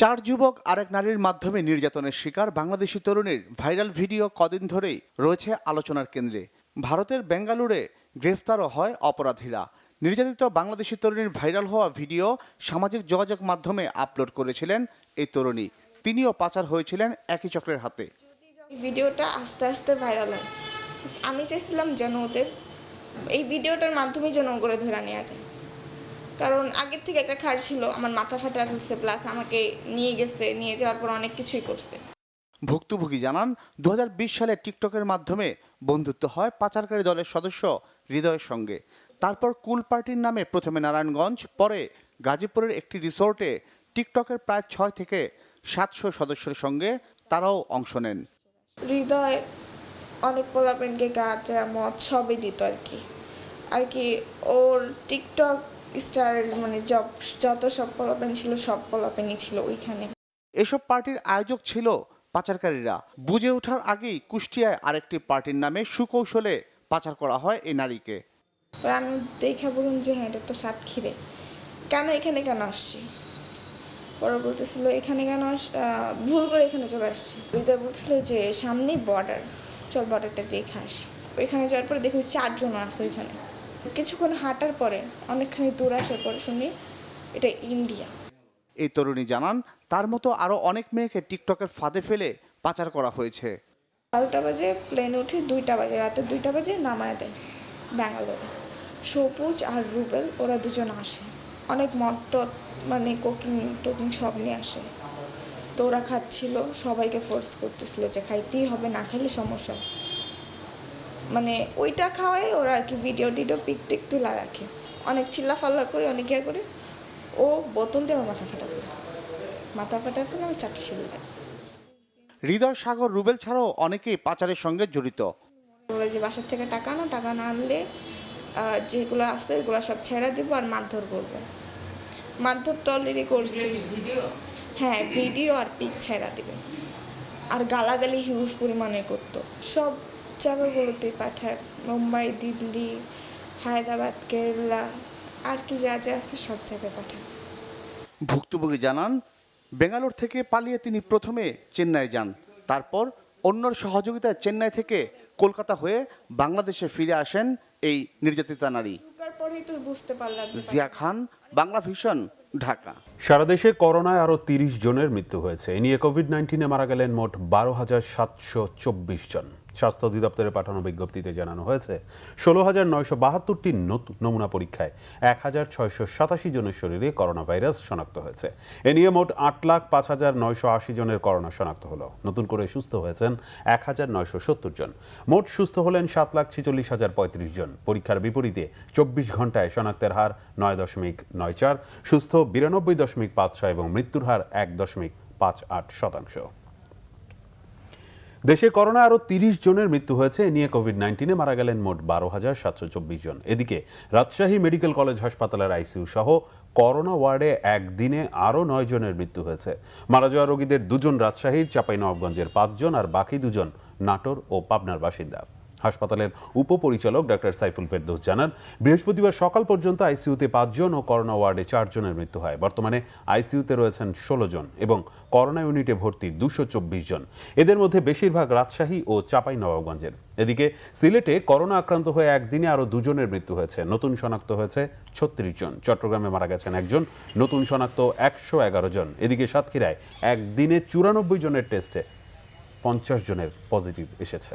4 যুবক আরেক নারীর মাধ্যমে নির্যাতনের শিকার বাংলাদেশি তরুণীর ভাইরাল ভিডিও কদিন ধরেই রয়েছে আলোচনার কেন্দ্রে। ভারতের বেঙ্গালুরে গ্রেফতারও হয় অপরাধীরা। নির্যাতিত বাংলাদেশি তরুণীর ভাইরাল হওয়া ভিডিও সামাজিক যোগাযোগ মাধ্যমে আপলোড করেছিলেন এই তরুণী। তিনিও পাচার হয়েছিলেন একই চক্রের হাতে। ভিডিওটা আস্তে আস্তে ভাইরাল হয়। আমি চাইছিলাম যেন ওদের এই ভিডিওটার মাধ্যমে যেন করে ধরে নেওয়া যায়, কারণ আগের থেকে একটা খার ছিল, আমার মাথা ফাটা ফেলছে, প্লাস আমাকে নিয়ে যাওয়ার পর অনেক কিছুই করছে। ভুক্তভোগী জানান 2020 সালে টিকটকের মাধ্যমে বন্ধুত্ব হয় পাচারকারী দলের সদস্য হৃদয়ের সঙ্গে। তারপর কুল পার্টির নামে প্রথমে নারায়ণগঞ্জ, পরে গাজীপুরের একটি রিসোর্টে টিকটকের প্রায় 6 থেকে 700 সদস্যের সঙ্গে তারাও অংশ নেন। হৃদয় অনেক পোলাপেনকে গাঁজা মদ সবই দিত আর কি ওর টিকটক স্টার মানে যত সব পোলাপেন ছিল সব পোলাপেনই ছিল ওইখানে। এসব পার্টির আয়োজক ছিল পাচারকারীরা। বুঝে ওঠার আগেই কুষ্টিয়ায় আরেকটি পার্টির নামে সুকৌশলে পাচার করা হয় এই নারীকে। আমি দেখে বলুন যে হ্যাঁ এটা তো সাতক্ষীরে, কেন আসছি? পরে বলতেছিল এখানে কেন ভুল করে এখানে চলে আসছি। হৃদয় বলছিল যে সামনেই বর্ডার, চল বর্ডারটা দেখে আসি। ওইখানে যাওয়ার পরে দেখি 4 জন আছে ওইখানে। কিছুক্ষণ হাঁটার পরে অনেকখানি দূর আসার পরে শুনি এটা ইন্ডিয়া। এই তরুণী জানান তার মতো আরো অনেক মেয়েকে টিকটকের ফাঁদে ফেলে পাচার করা হয়েছে। 12টা বাজে প্লেনে উঠে, 2টা বাজে, রাতে 2টা বাজে নামায় দেয় ব্যাঙ্গালোরে। সবুজ আর রুবেল ওরা দুজন আসে, অনেক মদ মানে কোকিং সব নিয়ে আসে। তো ওরা খাচ্ছিল, সবাইকে ফোর্স করতেছিল যে খাইতেই হবে, না খাইলে সমস্যা আছে। মানে ওইটা খাওয়াই ওরা আর কি ভিডিও পিক তুলা রাখে, অনেক চিল্লাফাল্লা করে, অনেক ইয়ে করে। ও বোতল দিয়ে আমার মাথা ফাটা ফেলে আমি 4টি সিঁড়ি দেয়। হৃদয়, সাগর, রুবেল ছাড়াও অনেকেই পাচারের সঙ্গে জড়িত। ওরা যে বাসার থেকে টাকা না আনলে যেগুলো আছে এগুলো সব ছেড়ে দিব আর মারধর করবে। মারধর তো অলরেডি করছি, হ্যাঁ ভিডিও আর পিক ছেড়া দিবে, আর গালাগালি হিউজ পরিমাণে করতো। সব জায়গাগুলোতেই পাঠায়, মুম্বাই, দিল্লি, হায়দ্রাবাদ, কেরালা, আর কি যা আছে সব জায়গায় পাঠায়। ভুক্তভোগী জানান বেঙ্গালোর থেকে পালিয়ে তিনি প্রথমে চেন্নাই যান, তারপর অন্যর সহযোগিতায় চেন্নাই থেকে কলকাতা হয়ে বাংলাদেশে ফিরে আসেন এই নির্যাতিতা নারী। জিয়া খান, বাংলা ভিশন, ঢাকা। সারা দেশে করোনায় আরো 30 জনের মৃত্যু হয়েছে। এ নিয়ে কোভিড-19 মারা গেলেন মোট 12,724 জন। স্বাস্থ্য অধিদপ্তরে পাঠানো বিজ্ঞপ্তিতে জানানো হয়েছে 16,972টি নমুনা পরীক্ষায় 1,687 জনের শরীরে করোনা ভাইরাস শনাক্ত হয়েছে। এ নিয়ে মোট 8,05,980 জনের করোনা শনাক্ত হলো। নতুন করে সুস্থ হয়েছেন 1,970 জন। মোট সুস্থ হলেন 7,46,035 জন। পরীক্ষার বিপরীতে 24 ঘন্টায় শনাক্তের হার 9.94, সুস্থ 92.56 এবং মৃত্যুর হার 1.58%। দেশে করোনা আরো 30 জনের মৃত্যু হয়েছে। এ নিয়ে কোভিড-19 মারা গেলেন মোট 12,724 জন। এদিকে রাজশাহী মেডিকেল কলেজ হাসপাতালের আইসিইউ সহ করোনা ওয়ার্ডে একদিনে আরো 9 জনের মৃত্যু হয়েছে। মারা যাওয়া রোগীদের 2 জন রাজশাহীর, চাঁপাইনবাবগঞ্জের 5 জন আর বাকি 2 জন নাটোর ও পাবনার বাসিন্দা। হাসপাতালের উপপরিচালক ডাক্তার সাইফুল ফেরদৌস জানান, বৃহস্পতিবার সকাল পর্যন্ত আইসিইউতে 5 জন ও করোনা ওয়ার্ডে 4 জনের মৃত্যু হয়। বর্তমানে আইসিইউতে রয়েছেন 16 জন এবং করোনা ইউনিটে ভর্তি 224 জন। এদের মধ্যে বেশিরভাগ রাজশাহী ও চাঁপাইনবাবগঞ্জের। এদিকে সিলেটে করোনা আক্রান্ত হয়ে একদিনে আরো 2 জনের মৃত্যু হয়েছে। নতুন শনাক্ত হয়েছে 36 জন। চট্টগ্রামে মারা গেছেন 1 জন, নতুন শনাক্ত 111 জন। এদিকে সাতক্ষীরায় একদিনে 94 জনের টেস্টে 50 জনের পজিটিভ এসেছে।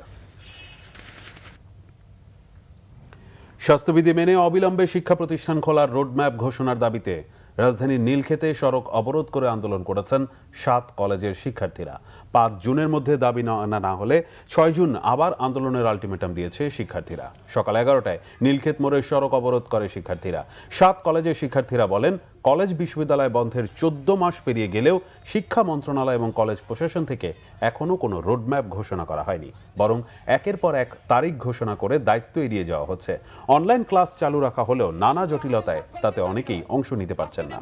স্বাস্থ্যবিধি মেনে অবিলম্বে শিক্ষা প্রতিষ্ঠান খোলার রোডম্যাপ ঘোষণার দাবিতে রাজধানীর নীলক্ষেতে সড়ক অবরোধ করে আন্দোলন করেছেন 7 কলেজের শিক্ষার্থীরা। 5 জুনের মধ্যে দাবি না হলে 6 জুন আবার আন্দোলনের আলটিমেটাম দিয়েছে শিক্ষার্থীরা। সকাল 11টায় নীলক্ষেত মোড়ে সড়ক অবরোধ করে শিক্ষার্থীরা। 7 কলেজের শিক্ষার্থীরা বলেন, কলেজ বিশ্ববিদ্যালয় বন্ধের 14 মাস পেরিয়ে গেলেও শিক্ষা মন্ত্রণালয় এবং কলেজ প্রশাসন থেকে এখনো কোনো রোডম্যাপ ঘোষণা করা হয়নি, বরং একের পর এক তারিখ ঘোষণা করে দায়িত্ব এড়িয়ে যাওয়া হচ্ছে। অনলাইন ক্লাস চালু রাখা হলেও নানা জটিলতায় তাতে অনেকেই অংশ নিতে পারছেন না।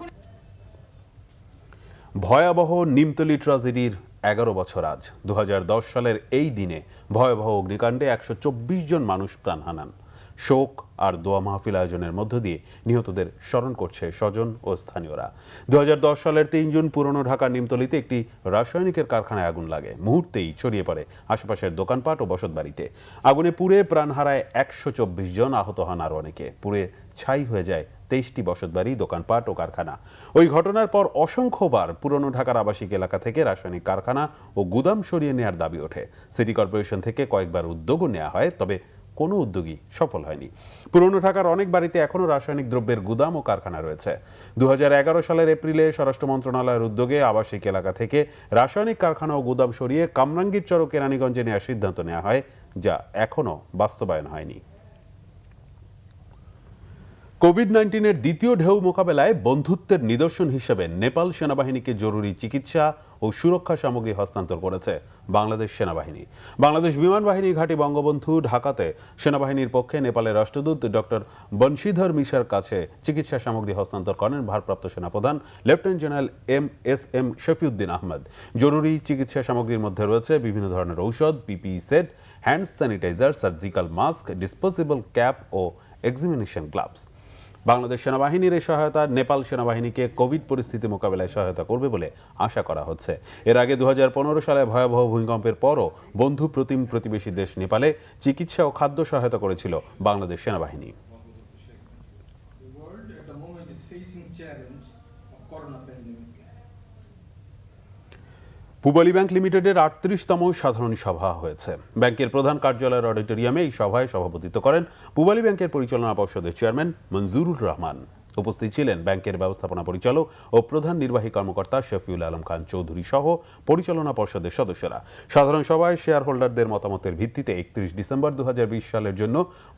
ভয়াবহ নিমতলী ট্র্যাজেডির 11 বছর আজ। 2010 সালের এই দিনে ভয়াবহ অগ্নিকাণ্ডে 124 জন মানুষ প্রাণ হারান। শোক আর দোয়া মাহফিল আয়োজনের মধ্য দিয়ে নিহতদের স্মরণ করছে স্বজন ও স্থানীয়রা। 2010 সালের 3 জুন পুরনো ঢাকার নিমতলীতে একটি রাসায়নিকের কারখানায় আগুন লাগে। মুহূর্তেই ছড়িয়ে পড়ে আশেপাশের দোকানপাট ও বসতবাড়িতে। আগুনে পুড়ে প্রাণ হারায় 124 জন, আহত হন আরও অনেকে। পুড়ে ছাই হয়ে যায় 23টি বসতবাড়ি, দোকানপাট ও কারখানা। ওই ঘটনার পর অসংখ্যবার পুরনো ঢাকার আবাসিক এলাকা থেকে রাসায়নিক কারখানা ও গুদাম সরিয়ে নেওয়ার দাবি ওঠে। সিটি কর্পোরেশন থেকে কয়েকবার উদ্যোগও নেওয়া হয়, তবে কোনো উদ্যোগই সফল হয়নি। পুরনো ঢাকার অনেক বাড়িতে এখনও রাসায়নিক দ্রব্যের গুদাম ও কারখানা রয়েছে। 2011 সালের এপ্রিলে স্বরাষ্ট্র মন্ত্রণালয়ের উদ্যোগে আবাসিক এলাকা থেকে রাসায়নিক কারখানা ও গুদাম সরিয়ে কামরাঙ্গীরচর ও কেরানীগঞ্জে নেওয়ার সিদ্ধান্ত নেওয়া হয়, যা এখনও বাস্তবায়ন হয়নি। কোভিড-19-এর দ্বিতীয় ঢেউ মোকাবেলায় বন্ধুত্বের নিদর্শন হিসেবে নেপাল সেনাবাহিনীকে জরুরি চিকিৎসা ও সুরক্ষা সামগ্রী হস্তান্তর করেছে বাংলাদেশ সেনাবাহিনী। বাংলাদেশ বিমান বাহিনী ঘাঁটি বঙ্গবন্ধু ঢাকাতে সেনাবাহিনীর পক্ষে নেপালের রাষ্ট্রদূত ডক্টর বংশীধর মিশার কাছে চিকিৎসা সামগ্রী হস্তান্তর করেন ভারপ্রাপ্ত সেনাপ্রধান lieutenant general M Shafiuddin Ahmed. জরুরি চিকিৎসা সামগ্রীর মধ্যে রয়েছে বিভিন্ন ধরনের ঔষধ, PPE set, hand sanitizer, surgical mask, disposable cap ও এক্সামিনেশন গ্লাভস। বাংলাদেশ সেনাবাহিনীর এই সহায়তা নেপাল সেনাবাহিনীকে কোভিড পরিস্থিতি মোকাবেলায় সহায়তা করবে বলে আশা করা হচ্ছে। এর আগে 2015 সালে ভয়াবহ ভূমিকম্পের পরও বন্ধু প্রতিবেশী দেশ নেপালে চিকিৎসা ও খাদ্য সহায়তা করেছিল বাংলাদেশ সেনাবাহিনী। পূবালী ব্যাংক লিমিটেডের 38তম সাধারণ সভা হয়েছে। ব্যাংকের প্রধান কার্যালয়ের অডিটোরিয়ামে এই সভায় সভাপতিত্ব করেন পূবালী ব্যাংকের পরিচালনা পর্ষদের চেয়ারম্যান মঞ্জুরুর রহমান। উপস্থিত ছিলেন ব্যাংকের ব্যবস্থাপনা পরিচালক ও প্রধান নির্বাহী কর্মকর্তা শফিউল আলম খান চৌধুরী সহ পরিচালনা পর্ষদের সদস্যরা। সাধারণ সভায় শেয়ার হোল্ডারদের মতামতের ভিত্তিতে 31 ডিসেম্বর 2020 সালের জন্য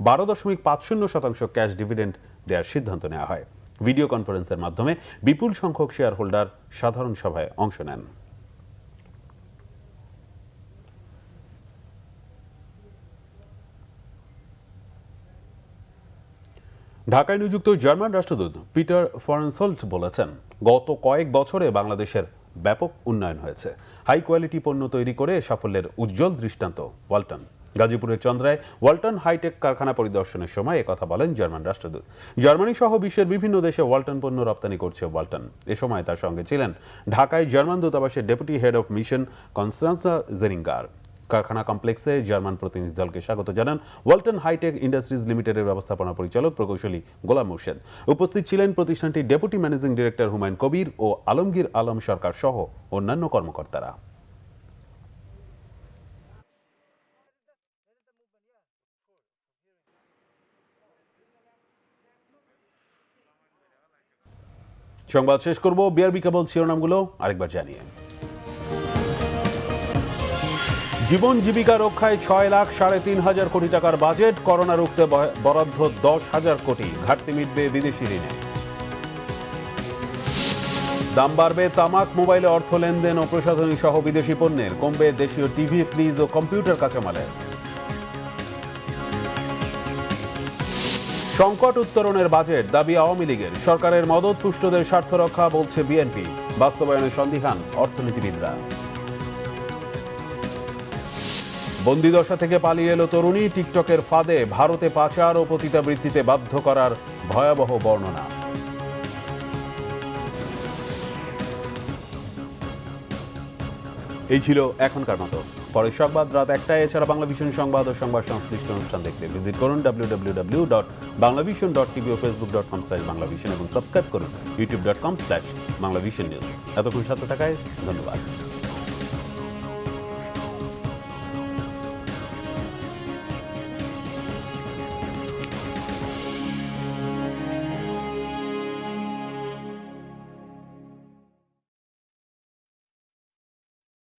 12.50% ক্যাশ ডিভিডেন্ড দেওয়ার সিদ্ধান্ত নেওয়া হয়। ভিডিও কনফারেন্সের মাধ্যমে বিপুল সংখ্যক শেয়ার হোল্ডার সাধারণ সভায় অংশ নেন। ঢাকায় নিযুক্ত জার্মান রাষ্ট্রদূত পিটার ফরেনসোল্ট বলেছেন, গত কয়েক বছরে বাংলাদেশের ব্যাপক উন্নয়ন হয়েছে। হাই কোয়ালিটি পণ্য তৈরি করে সাফল্যের উজ্জ্বল দৃষ্টান্ত ওয়ালটন। গাজীপুরের চন্দ্রায় ওয়ালটন হাইটেক কারখানা পরিদর্শনের সময় একথা বলেন জার্মান রাষ্ট্রদূত। জার্মানি সহ বিশ্বের বিভিন্ন দেশে ওয়ালটন পণ্য রপ্তানি করছে ওয়ালটন। এ সময় তার সঙ্গে ছিলেন ঢাকায় জার্মান দূতাবাসের ডেপুটি হেড অফ মিশন কনস্টান্সা জেরিঙ্গার। কারখানা কমপ্লেক্সে জার্মান প্রতিনিধি দলকে স্বাগত জানান ওয়ালটন হাইটেক ইন্ডাস্ট্রিজ লিমিটেডের ব্যবস্থাপনা পরিচালক প্রকৌশলী গোলাম মোর্শেদ। উপস্থিত ছিলেন প্রতিষ্ঠানটির deputy managing director Humayun Kabir ও আলমগীর আলম সরকার সহ অন্যান্য কর্মকর্তারা। সংবাদ শেষ করব বিআরবি কেবল শিরোনামগুলো আরেকবার জানিয়ে। জীবন জীবিকা রক্ষায় 6,03,000 কোটি টাকার বাজেট। করোনা রুখতে বরাদ্দ 10,000 কোটি। ঘাটতি মিটবে বিদেশি ঋণে। দাম বাড়বে তামাক, মোবাইলে অর্থ লেনদেন ও প্রসাধনী সহ বিদেশি পণ্যের। কমবে দেশীয় টিভি, ফ্রিজ ও কম্পিউটার কাঁচামালের। সংকট উত্তরণের বাজেট, দাবি আওয়ামী লীগের। সরকারের মদত পুষ্টদের স্বার্থ রক্ষা, বলছে বিএনপি। বাস্তবায়নে সন্দিহান অর্থনীতিবিদরা। বন্দিদশা থেকে পালিয়ে এলো তরুণী। টিকটকের ফাঁদে ভারতে পাচার ও পতিতাবৃত্তিতে বাধ্য করার ভয়াবহ বর্ণনা। এই ছিল এখনকার মতো। পরের সংবাদ রাত 1টায়। এছাড়া বাংলাভিশন সংবাদ ও সংবাদ সংশ্লিষ্ট অনুষ্ঠান দেখতে ভিজিট করুন www.banglavision.tv ও facebook.com/banglavision এবং সাবস্ক্রাইব করুন youtube.com/banglavision news। এতক্ষণ সাথে থাকায় ধন্যবাদ।